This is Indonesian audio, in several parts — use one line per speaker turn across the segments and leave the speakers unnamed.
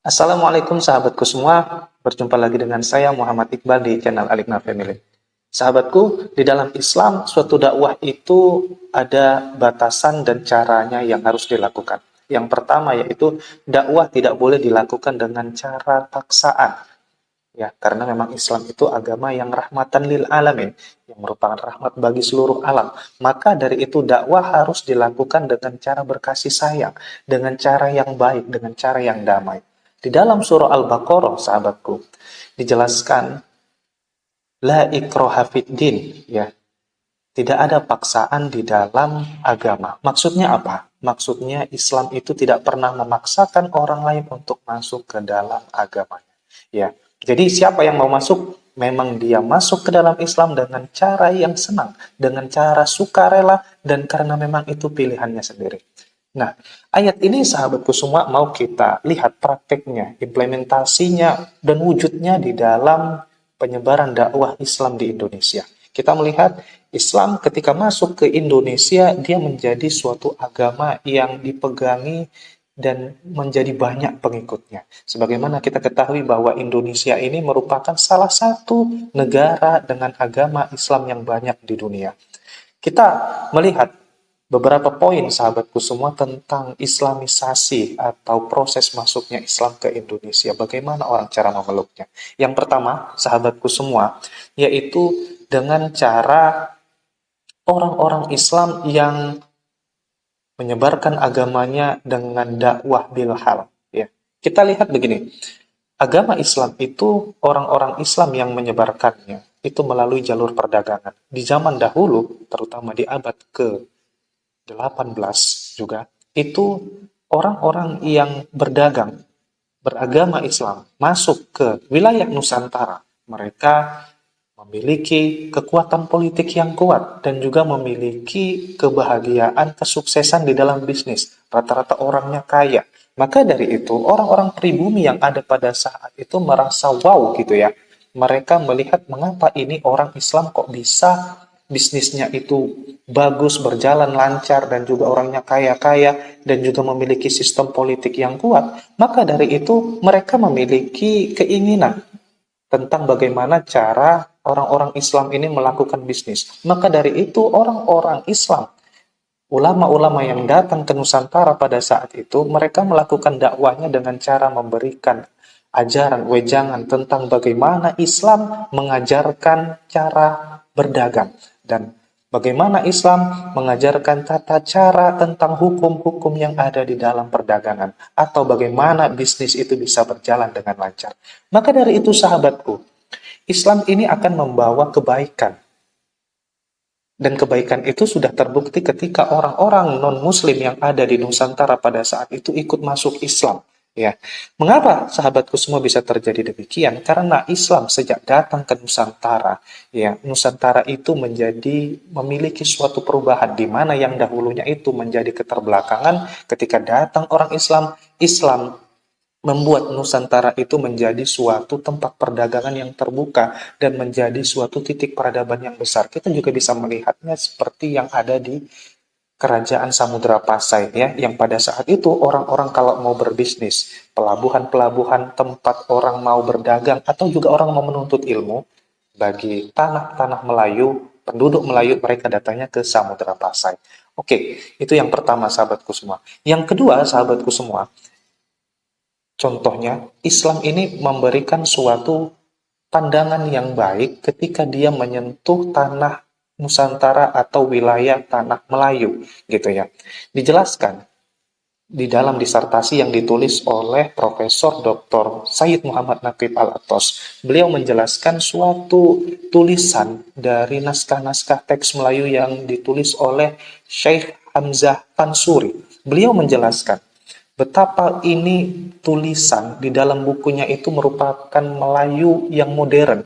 Assalamualaikum sahabatku semua, berjumpa lagi dengan saya Muhammad Iqbal di channel Alikna Family. Sahabatku, di dalam Islam suatu dakwah itu ada batasan dan caranya yang harus dilakukan. Yang pertama yaitu dakwah tidak boleh dilakukan dengan cara paksaan. Ya, karena memang Islam itu agama yang rahmatan lil alamin, yang merupakan rahmat bagi seluruh alam. Maka dari itu dakwah harus dilakukan dengan cara berkasih sayang, dengan cara yang baik, dengan cara yang damai. Di dalam surah Al-Baqarah, sahabatku, dijelaskan la ikraha fid din, ya. Tidak ada paksaan di dalam agama. Maksudnya apa? Maksudnya Islam itu tidak pernah memaksakan orang lain untuk masuk ke dalam agamanya. Ya. Jadi siapa yang mau masuk, memang dia masuk ke dalam Islam dengan cara yang senang, dengan cara sukarela, dan karena memang itu pilihannya sendiri. Nah, ayat ini sahabatku semua mau kita lihat prakteknya, implementasinya, dan wujudnya di dalam penyebaran dakwah Islam di Indonesia. Kita melihat Islam ketika masuk ke Indonesia, dia menjadi suatu agama yang dipegangi dan menjadi banyak pengikutnya. Sebagaimana kita ketahui bahwa Indonesia ini merupakan salah satu negara dengan agama Islam yang banyak di dunia. Kita melihat beberapa poin sahabatku semua tentang islamisasi atau proses masuknya Islam ke Indonesia. Bagaimana orang cara memeluknya. Yang pertama, sahabatku semua, yaitu dengan cara orang-orang Islam yang menyebarkan agamanya dengan dakwah bilhal. Ya. Kita lihat begini, agama Islam itu orang-orang Islam yang menyebarkannya itu melalui jalur perdagangan. Di zaman dahulu, terutama di abad ke-18 juga, itu orang-orang yang berdagang, beragama Islam, masuk ke wilayah Nusantara. Mereka memiliki kekuatan politik yang kuat dan juga memiliki kebahagiaan, kesuksesan di dalam bisnis. Rata-rata orangnya kaya. Maka dari itu, orang-orang pribumi yang ada pada saat itu merasa wow gitu ya. Mereka melihat mengapa ini orang Islam kok bisa bisnisnya itu bagus, berjalan lancar, dan juga orangnya kaya-kaya, dan juga memiliki sistem politik yang kuat. Maka dari itu, mereka memiliki keinginan tentang bagaimana cara orang-orang Islam ini melakukan bisnis. Maka dari itu orang-orang Islam, ulama-ulama yang datang ke Nusantara pada saat itu, mereka melakukan dakwahnya dengan cara memberikan ajaran, wejangan tentang bagaimana Islam mengajarkan cara berdagang dan bagaimana Islam mengajarkan tata cara tentang hukum-hukum yang ada di dalam perdagangan atau bagaimana bisnis itu bisa berjalan dengan lancar. Maka dari itu sahabatku, Islam ini akan membawa kebaikan. Dan kebaikan itu sudah terbukti ketika orang-orang non-muslim yang ada di Nusantara pada saat itu ikut masuk Islam. Ya, mengapa sahabatku semua bisa terjadi demikian? Karena Islam sejak datang ke Nusantara, ya, Nusantara itu memiliki suatu perubahan di mana yang dahulunya itu menjadi keterbelakangan ketika datang orang Islam, Islam membuat Nusantara itu menjadi suatu tempat perdagangan yang terbuka dan menjadi suatu titik peradaban yang besar. Kita juga bisa melihatnya seperti yang ada di Kerajaan Samudra Pasai ya, yang pada saat itu orang-orang kalau mau berbisnis, pelabuhan-pelabuhan tempat orang mau berdagang atau juga orang mau menuntut ilmu, bagi tanah-tanah Melayu, penduduk Melayu mereka datangnya ke Samudra Pasai. Oke, itu yang pertama sahabatku semua. Yang kedua sahabatku semua, contohnya, Islam ini memberikan suatu pandangan yang baik ketika dia menyentuh tanah Nusantara atau wilayah tanah Melayu, gitu ya. Dijelaskan di dalam disertasi yang ditulis oleh Profesor Dr. Said Muhammad Naqib Al-Atos. Beliau menjelaskan suatu tulisan dari naskah-naskah teks Melayu yang ditulis oleh Syekh Hamzah Fansuri. Beliau menjelaskan betapa ini tulisan di dalam bukunya itu merupakan Melayu yang modern.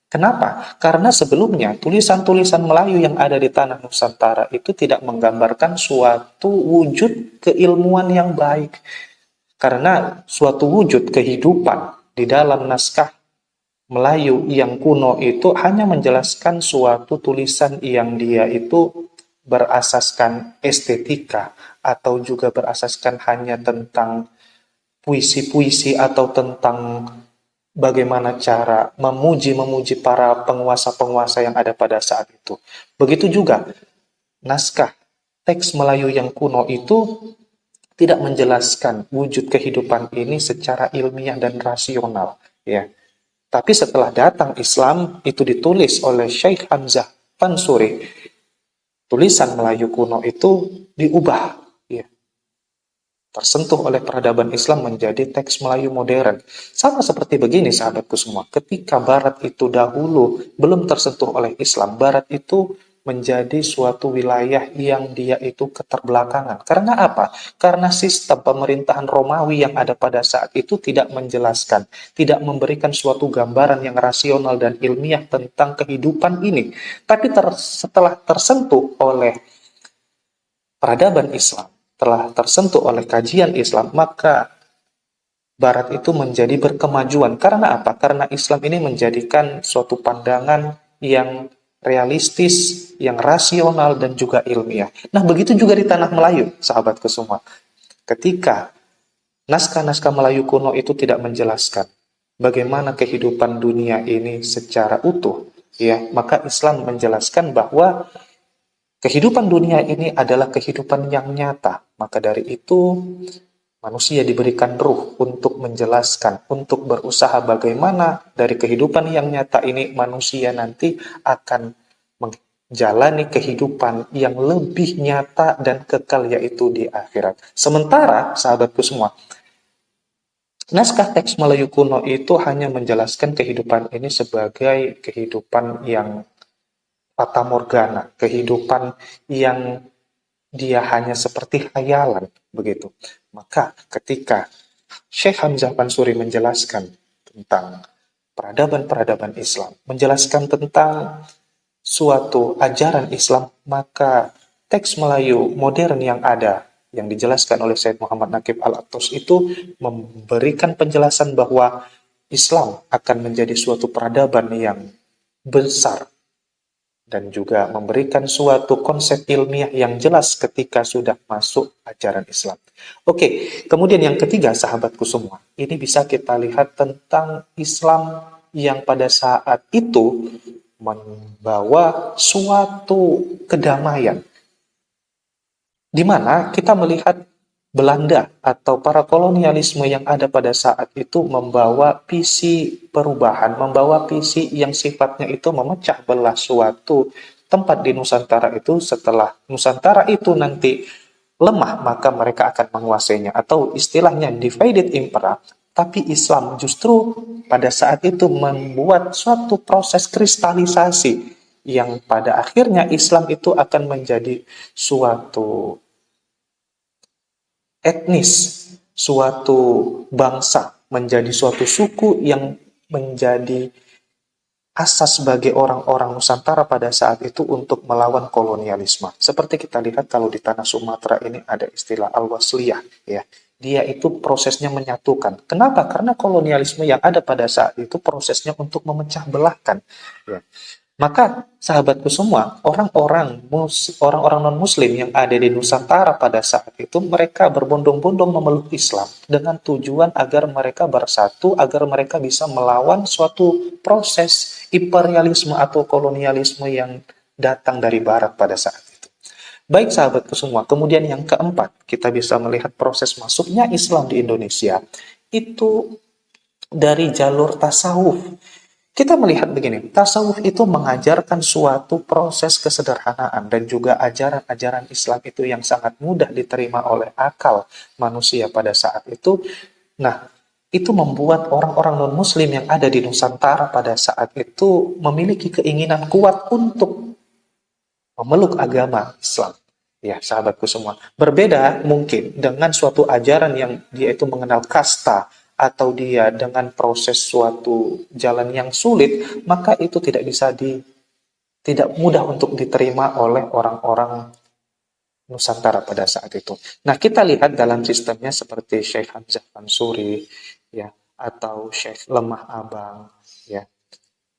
Kenapa? Karena sebelumnya tulisan-tulisan Melayu yang ada di tanah Nusantara itu tidak menggambarkan suatu wujud keilmuan yang baik. Karena suatu wujud kehidupan di dalam naskah Melayu yang kuno itu hanya menjelaskan suatu tulisan yang dia itu berasaskan estetika atau juga berasaskan hanya tentang puisi-puisi atau tentang bagaimana cara memuji-memuji para penguasa-penguasa yang ada pada saat itu. Begitu juga naskah teks Melayu yang kuno itu tidak menjelaskan wujud kehidupan ini secara ilmiah dan rasional, ya. Tapi setelah datang Islam, itu ditulis oleh Syekh Hamzah Pansuri, tulisan Melayu kuno itu diubah, ya, tersentuh oleh peradaban Islam menjadi teks Melayu modern. Sama seperti begini sahabatku semua, ketika Barat itu dahulu belum tersentuh oleh Islam, Barat itu menjadi suatu wilayah yang dia itu keterbelakangan. Karena apa? Karena sistem pemerintahan Romawi yang ada pada saat itu tidak menjelaskan, tidak memberikan suatu gambaran yang rasional dan ilmiah tentang kehidupan ini. Tapi setelah tersentuh oleh peradaban Islam, telah tersentuh oleh kajian Islam, maka Barat itu menjadi berkemajuan. Karena apa? Karena Islam ini menjadikan suatu pandangan yang realistis, yang rasional, dan juga ilmiah. Nah, begitu juga di tanah Melayu, sahabatku semua. Ketika naskah-naskah Melayu kuno itu tidak menjelaskan bagaimana kehidupan dunia ini secara utuh, ya, maka Islam menjelaskan bahwa kehidupan dunia ini adalah kehidupan yang nyata. Maka dari itu, manusia diberikan ruh untuk menjelaskan, untuk berusaha bagaimana dari kehidupan yang nyata ini manusia nanti akan menjalani kehidupan yang lebih nyata dan kekal, yaitu di akhirat. Sementara, sahabatku semua, naskah teks Melayu kuno itu hanya menjelaskan kehidupan ini sebagai kehidupan yang fata morgana, kehidupan yang dia hanya seperti khayalan, begitu. Maka ketika Syekh Hamzah Pansuri menjelaskan tentang peradaban-peradaban Islam, menjelaskan tentang suatu ajaran Islam, maka teks Melayu modern yang ada, yang dijelaskan oleh Syed Muhammad Naqib Al-Attas itu memberikan penjelasan bahwa Islam akan menjadi suatu peradaban yang besar, dan juga memberikan suatu konsep ilmiah yang jelas ketika sudah masuk ajaran Islam. Oke, kemudian yang ketiga, sahabatku semua, ini bisa kita lihat tentang Islam yang pada saat itu membawa suatu kedamaian, di mana kita melihat Belanda atau para kolonialisme yang ada pada saat itu membawa visi perubahan, membawa visi yang sifatnya itu memecah belah suatu tempat di Nusantara itu. Setelah Nusantara itu nanti lemah, maka mereka akan menguasainya, atau istilahnya divided impera. Tapi Islam justru pada saat itu membuat suatu proses kristalisasi yang pada akhirnya Islam itu akan menjadi suatu etnis, suatu bangsa, menjadi suatu suku yang menjadi asas bagi orang-orang Nusantara pada saat itu untuk melawan kolonialisme. Seperti kita lihat kalau di tanah Sumatera ini ada istilah Al-Wasliyah, ya. Dia itu prosesnya menyatukan. Kenapa? Karena kolonialisme yang ada pada saat itu prosesnya untuk memecah belahkan, ya. Maka sahabatku semua, orang-orang non-muslim yang ada di Nusantara pada saat itu, mereka berbondong-bondong memeluk Islam dengan tujuan agar mereka bersatu, agar mereka bisa melawan suatu proses imperialisme atau kolonialisme yang datang dari barat pada saat itu. Baik sahabatku semua, kemudian yang keempat, kita bisa melihat proses masuknya Islam di Indonesia itu dari jalur tasawuf. Kita melihat begini, tasawuf itu mengajarkan suatu proses kesederhanaan dan juga ajaran-ajaran Islam itu yang sangat mudah diterima oleh akal manusia pada saat itu. Nah, itu membuat orang-orang non-muslim yang ada di Nusantara pada saat itu memiliki keinginan kuat untuk memeluk agama Islam. Ya, sahabatku semua. Berbeda mungkin dengan suatu ajaran yang dia itu mengenal kasta, atau dia dengan proses suatu jalan yang sulit, maka itu tidak mudah untuk diterima oleh orang-orang Nusantara pada saat itu. Nah, kita lihat dalam sistemnya seperti Syekh Hamzah Pansuri, ya, atau Syekh Lemah Abang, ya,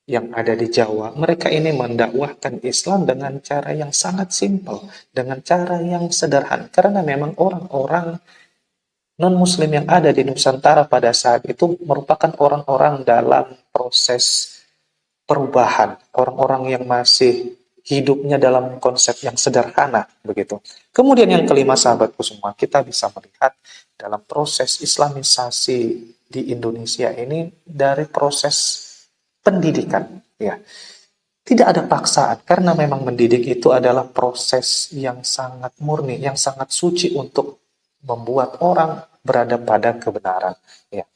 yang ada di Jawa. Mereka ini mendakwahkan Islam dengan cara yang sangat simpel, dengan cara yang sederhana, karena memang orang-orang non-muslim yang ada di Nusantara pada saat itu merupakan orang-orang dalam proses perubahan, orang-orang yang masih hidupnya dalam konsep yang sederhana begitu. Kemudian yang kelima sahabatku semua, kita bisa melihat dalam proses islamisasi di Indonesia ini dari proses pendidikan ya. Tidak ada paksaan karena memang mendidik itu adalah proses yang sangat murni, yang sangat suci untuk membuat orang berada pada kebenaran ya.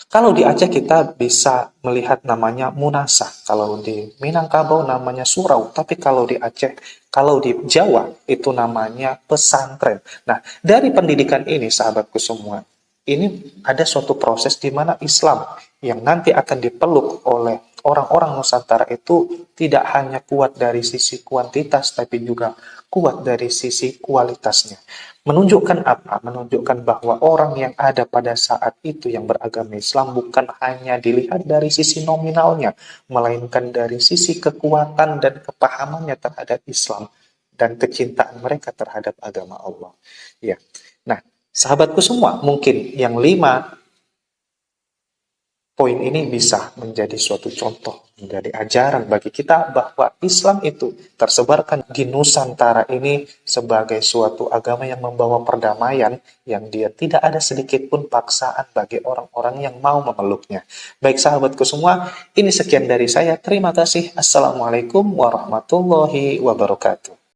Kalau di Aceh kita bisa melihat namanya munasah, kalau di Minangkabau namanya surau, tapi kalau di Aceh, kalau di Jawa itu namanya pesantren. Nah, dari pendidikan ini sahabatku semua, ini ada suatu proses di mana Islam yang nanti akan dipeluk oleh orang-orang Nusantara itu tidak hanya kuat dari sisi kuantitas, tapi juga kuat dari sisi kualitasnya. Menunjukkan apa? Menunjukkan bahwa orang yang ada pada saat itu yang beragama Islam bukan hanya dilihat dari sisi nominalnya, melainkan dari sisi kekuatan dan kepahamannya terhadap Islam dan kecintaan mereka terhadap agama Allah. Ya. Nah, sahabatku semua, mungkin yang 5 poin ini bisa menjadi suatu contoh, menjadi ajaran bagi kita bahwa Islam itu tersebarkan di Nusantara ini sebagai suatu agama yang membawa perdamaian, yang dia tidak ada sedikit pun paksaan bagi orang-orang yang mau memeluknya. Baik sahabatku semua, ini sekian dari saya. Terima kasih. Assalamualaikum warahmatullahi wabarakatuh.